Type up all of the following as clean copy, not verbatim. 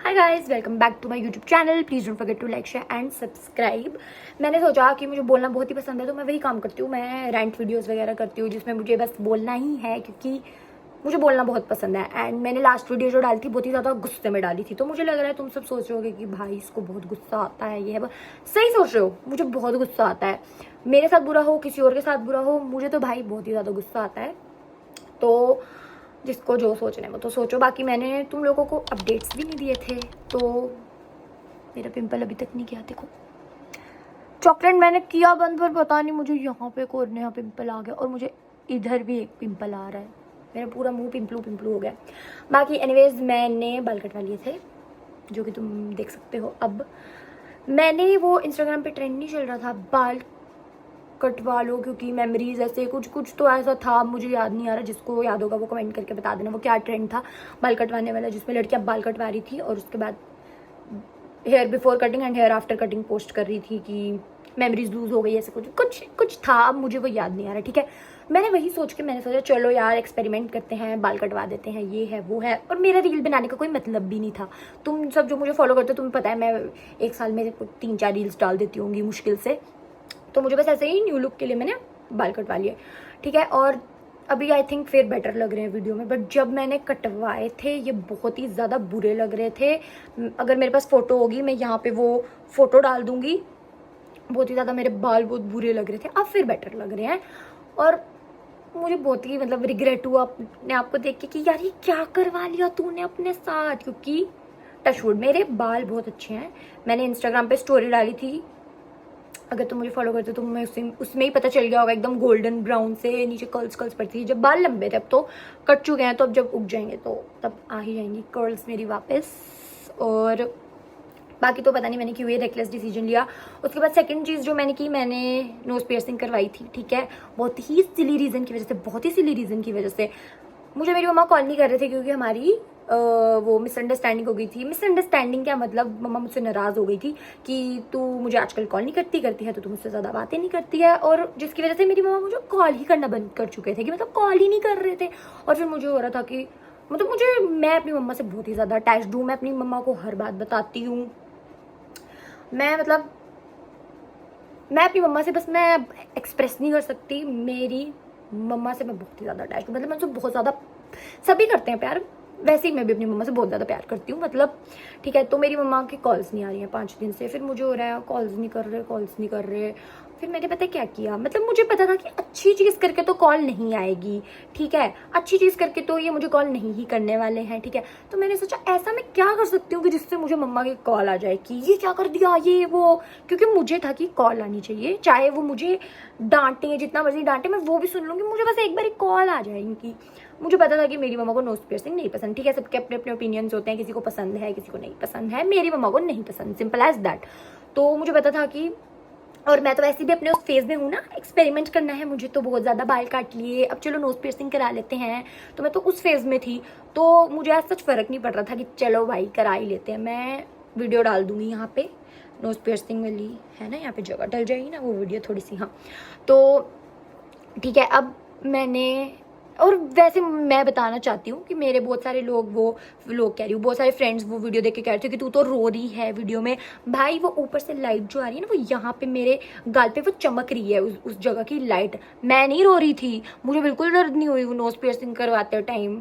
Hi guys, welcome back to my YouTube channel. Please don't forget to like share and subscribe. मैंने सोचा कि मुझे बोलना बहुत ही पसंद है तो मैं वही काम करती हूँ। मैं रेंट वीडियोस वगैरह करती हूँ जिसमें मुझे बस बोलना ही है, क्योंकि मुझे बोलना बहुत पसंद है। एंड मैंने लास्ट वीडियो जो डाली थी बहुत ही ज़्यादा गुस्से में डाली थी, तो मुझे लग रहा है तुम सब सोच रहे होगे कि भाई इसको बहुत गुस्सा आता है, ये है वो। सही सोच रहे हो, मुझे बहुत गुस्सा आता है। मेरे साथ बुरा हो, किसी और के साथ बुरा हो, मुझे तो भाई बहुत ही ज़्यादा गुस्सा आता है। तो जिसको जो सोचना है वो तो सोचो। बाकी मैंने तुम लोगों को अपडेट्स भी नहीं दिए थे, तो मेरा पिंपल अभी तक नहीं गया। देखो, चॉकलेट मैंने किया बंद, पर पता नहीं मुझे यहाँ पे एक और नया पिंपल आ गया, और मुझे इधर भी एक पिंपल आ रहा है। मेरा पूरा मुंह पिंपलू पिंपलू हो गया। बाकी एनीवेज, मैंने बाल कटवा लिए थे, जो कि तुम देख सकते हो। अब मैंने वो इंस्टाग्राम पे ट्रेंड नहीं चल रहा था बाल कटवा लो क्योंकि मेमोरीज, ऐसे कुछ कुछ तो ऐसा था, मुझे याद नहीं आ रहा। जिसको याद होगा वो कमेंट करके बता देना वो क्या ट्रेंड था बाल कटवाने वाला, जिसमें लड़कियां बाल कटवा रही थी और उसके बाद hair before cutting and hair after cutting post कर रही थी कि मेमोरीज लूज हो गई, ऐसे कुछ कुछ कुछ था। अब मुझे वो याद नहीं आ रहा, ठीक है। मैंने वही सोच के मैंने सोचा चलो यार एक्सपेरिमेंट करते हैं, बाल कटवा देते हैं, ये है वो है। और मेरा रील बनाने का कोई मतलब भी नहीं था। तुम सब जो मुझे फॉलो करते हो तुम्हें पता है, मैं एक साल में 3-4 रील्स डाल देती होंगी मुश्किल से। तो मुझे बस ऐसे ही न्यू लुक के लिए मैंने बाल कटवा लिए, ठीक है। और अभी आई थिंक फिर बेटर लग रहे हैं वीडियो में, बट जब मैंने कटवाए थे ये बहुत ही ज़्यादा बुरे लग रहे थे। अगर मेरे पास फ़ोटो होगी मैं यहाँ पे वो फ़ोटो डाल दूँगी। बहुत ही ज़्यादा मेरे बाल बहुत बुरे लग रहे थे, अब फिर बेटर लग रहे हैं। और मुझे बहुत ही मतलब रिग्रेट हुआ अपने आप को देख के कि यार ये क्या करवा लिया तूने अपने साथ, क्योंकि टचवुड मेरे बाल बहुत अच्छे हैं। मैंने इंस्टाग्राम पे स्टोरी डाली थी, अगर तुम मुझे फॉलो करते हो तो मैं उसमें ही पता चल गया होगा। एकदम गोल्डन ब्राउन से नीचे कर्ल्स कर्ल्स पड़ती थी जब बाल लंबे थे, अब तो कट चुके हैं, तो अब जब उग जाएंगे तो तब आ ही जाएंगी कर्ल्स मेरी वापस। और बाकी तो पता नहीं मैंने क्यों ये रेकलेस डिसीजन लिया। उसके बाद सेकंड चीज़ जो मैंने की, मैंने नोज पियर्सिंग करवाई थी, ठीक है। बहुत ही सिली रीज़न की वजह से, बहुत ही सिली रीज़न की वजह से मुझे मेरी मम्मा कॉल नहीं कर रहे थे, क्योंकि हमारी वो मिसअंडरस्टैंडिंग हो गई थी। मिसअंडरस्टैंडिंग क्या मतलब, मम्मा मुझसे नाराज़ हो गई थी कि तू मुझे आजकल कॉल नहीं करती है तो तू मुझसे ज़्यादा बातें नहीं करती है, और जिसकी वजह से मेरी मम्मा मुझे कॉल ही करना बंद कर चुके थे, कि मतलब कॉल ही नहीं कर रहे थे। और फिर मुझे हो रहा था कि मतलब मैं अपनी मम्मा से बहुत ही ज़्यादा अटैच्ड हूँ। मैं अपनी मम्मा को हर बात बताती हूँ। मैं अपनी मम्मा से बस मैं एक्सप्रेस नहीं कर सकती। मेरी मम्मा से मैं बहुत ही ज़्यादा अटैच हूँ, मतलब मैं उनसे बहुत ज़्यादा, सभी करते हैं प्यार, वैसे ही मैं भी अपनी मम्मा से बहुत ज़्यादा प्यार करती हूँ, मतलब ठीक है। तो मेरी मम्मा की कॉल्स नहीं आ रही हैं 5 दिन से। फिर मुझे हो रहा है कॉल्स नहीं कर रहे। फिर मैंने पता क्या किया, मतलब मुझे पता था कि अच्छी चीज़ करके तो कॉल नहीं आएगी, ठीक है। अच्छी चीज़ करके तो ये मुझे कॉल नहीं ही करने वाले हैं, ठीक है। तो मैंने सोचा ऐसा मैं क्या कर सकती हूँ कि जिससे मुझे मम्मा की कॉल आ जाए कि ये क्या कर दिया ये वो, क्योंकि मुझे था कि कॉल आनी चाहिए, चाहे वो मुझे डांटे, जितना मर्जी डांटे मैं वो भी सुन लूँगी, मुझे बस एक बार कॉल आ जाए इनकी। मुझे पता था कि मेरी मम्मा को नोज पियर्सिंग नहीं पसंद, ठीक है। सबके अपने अपने ओपिनियंस होते हैं, किसी को पसंद है किसी को नहीं पसंद है। मेरी मम्मा को नहीं पसंद, सिंपल एज दैट। तो मुझे पता था कि, और मैं तो वैसे भी अपने उस फेज में हूँ ना, एक्सपेरिमेंट करना है मुझे, तो बहुत ज़्यादा बाल काट लिए, अब चलो नोज पियर्सिंग करा लेते हैं। तो मैं तो उस फेज में थी, तो मुझे आज सच फ़र्क नहीं पड़ रहा था कि चलो भाई करा ही लेते हैं। मैं वीडियो डाल दूँगी यहाँ पे, नोज पियर्सिंग वाली है ना, यहाँ पे जगह डल जाएगी ना वो वीडियो थोड़ी सी, हाँ। तो ठीक है, अब मैंने, और वैसे मैं बताना चाहती हूँ कि मेरे बहुत सारे लोग कह रही हूँ, बहुत सारे फ्रेंड्स वो वीडियो देख के कह रहे थे कि तू तो रो रही है वीडियो में। भाई वो ऊपर से लाइट जो आ रही है ना, वो यहाँ पे मेरे गाल पे वो चमक रही है, उस जगह की लाइट। मैं नहीं रो रही थी, मुझे बिल्कुल दर्द नहीं हुई वो नोज पियर्सिंग करवाते टाइम।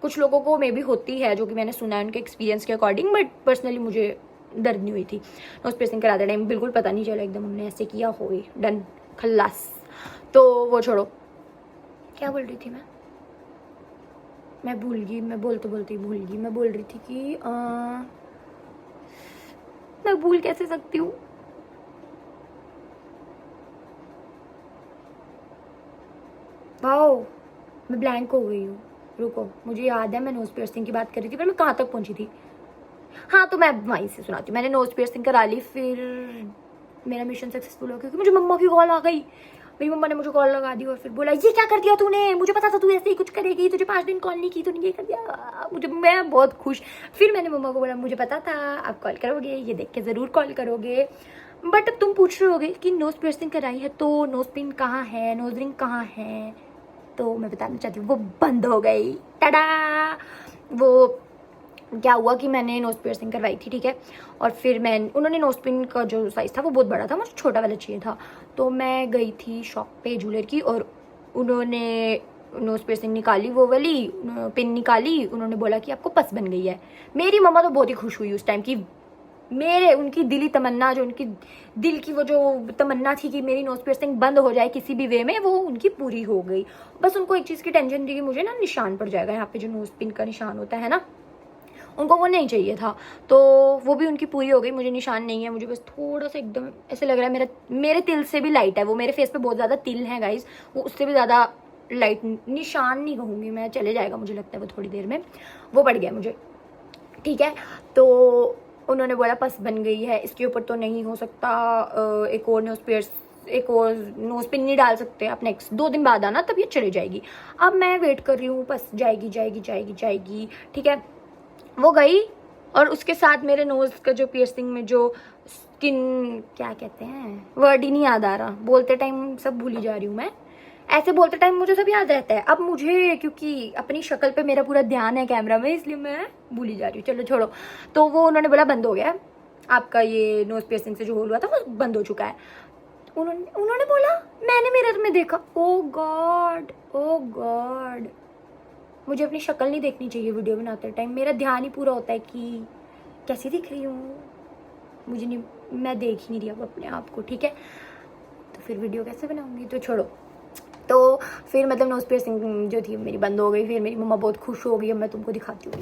कुछ लोगों को मे भी होती है, जो कि मैंने सुना है उनके एक्सपीरियंस के अकॉर्डिंग, बट पर्सनली मुझे दर्द नहीं हुई थी नोज पियर्सिंग कराते टाइम, बिल्कुल पता नहीं चला, एकदम हमने ऐसे किया हो डन खल्लास। तो वो छोड़ो, क्या बोल रही थी मैं भूल गई, मैं बोलते बोलते ही भूल गई। मैं बोल रही थी कि मैं भूल कैसे सकती हूँ। वाओ, मैं ब्लैंक हो गई हूँ। रुको, मुझे याद है मैं नोज पियर्सिंग की बात कर रही थी, पर मैं कहाँ तक पहुँची थी। हाँ, तो मैं वहीं से सुनाती हूँ। मैंने नोज पियर्सिंग करा ली, फिर मेरा मिशन सक्सेसफुल हो गया, क्योंकि मुझे मम्मा की कॉल आ गई। मेरी मम्मा ने मुझे कॉल लगा दी और फिर बोला ये क्या कर दिया तूने, मुझे पता था तू ऐसे ही कुछ करेगी, तुझे 5 दिन कॉल नहीं की, तूने ये कर दिया। मैं बहुत खुश। फिर मैंने मम्मा को बोला मुझे पता था आप कॉल करोगे, ये देख के ज़रूर कॉल करोगे। बट अब तुम पूछ रहे होगे कि नोज पियर्सिंग कराई है तो नोज पिन कहाँ है, नोज रिंग कहाँ है, तो मैं बताना चाहती हूँ वो बंद हो गई। टाडा, वो क्या हुआ कि मैंने नोज पियर्सिंग करवाई थी, ठीक है। और फिर उन्होंने नोज पिन का जो साइज़ था वो बहुत बड़ा था, मुझे छोटा वाला चाहिए था। तो मैं गई थी शॉप पे ज्वेलर की, और उन्होंने नोज पियर्सिंग निकाली, वो वाली पिन निकाली। उन्होंने बोला कि आपको पस बन गई है। मेरी मम्मा तो बहुत ही खुश हुई उस टाइम की, उनकी दिली तमन्ना, जो उनकी दिल की वो जो तमन्ना थी कि मेरी नोज पियर्सिंग बंद हो जाए किसी भी वे में, वो उनकी पूरी हो गई। बस उनको एक चीज़ की टेंशन थी कि मुझे ना निशान पड़ जाएगा यहाँ पे, जो नोज पिन का निशान होता है ना, उनको वो नहीं चाहिए था। तो वो भी उनकी पूरी हो गई, मुझे निशान नहीं है। मुझे बस थोड़ा सा एकदम ऐसे लग रहा है, मेरे तिल से भी लाइट है वो, मेरे फेस पे बहुत ज़्यादा तिल है गाइज, वो उससे भी ज़्यादा लाइट, निशान नहीं कहूँगी मैं, चले जाएगा मुझे लगता है वो थोड़ी देर में, वो पड़ गया मुझे, ठीक है। तो उन्होंने बोला पस बन गई है, इसके ऊपर तो नहीं हो सकता, एक और नोज पिन नहीं डाल सकते आप, नेक्स्ट 2 दिन बाद आना तब ये चली जाएगी। अब मैं वेट कर रही हूँ, बस जाएगी, ठीक है। वो गई, और उसके साथ मेरे नोज का जो पियर्सिंग में जो स्किन, क्या कहते हैं, वर्ड ही नहीं याद आ रहा, बोलते टाइम सब भूली जा रही हूँ मैं, ऐसे बोलते टाइम मुझे सब याद रहता है। अब मुझे क्योंकि अपनी शक्ल पे मेरा पूरा ध्यान है कैमरा में, इसलिए मैं भूली जा रही हूँ, चलो छोड़ो। तो वो उन्होंने बोला बंद हो गया आपका, ये नोज पियर्सिंग से जो होल हुआ था वो बंद हो चुका है। उन्होंने बोला, मैंने मिरर में देखा, ओ गॉड, मुझे अपनी शक्ल नहीं देखनी चाहिए वीडियो बनाते टाइम, मेरा ध्यान ही पूरा होता है कि कैसी दिख रही हूँ, मुझे नहीं, मैं देख ही नहीं रही अब अपने आप को, ठीक है। तो फिर वीडियो कैसे बनाऊंगी, तो छोड़ो। तो फिर मतलब नोज पियर्सिंग जो थी मेरी बंद हो गई। फिर मेरी मम्मा बहुत खुश हो गई। अब मैं तुमको दिखाती हूँ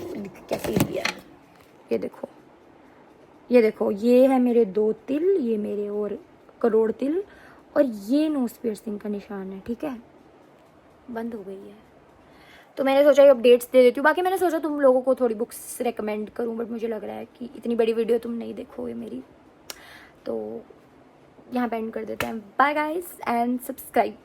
कैसी हुई है, ये देखो, ये है मेरे 2 तिल, ये मेरे और करोड़ तिल, और ये नोज पियर्सिंग का निशान है, ठीक है, बंद हो गई है। तो मैंने सोचा ये अपडेट्स दे देती हूँ। बाकी मैंने सोचा तुम लोगों को थोड़ी बुक्स रेकमेंड करूँ, बट मुझे लग रहा है कि इतनी बड़ी वीडियो तुम नहीं देखोगे मेरी, तो यहाँ पे एंड कर देते हैं। Bye guys and subscribe.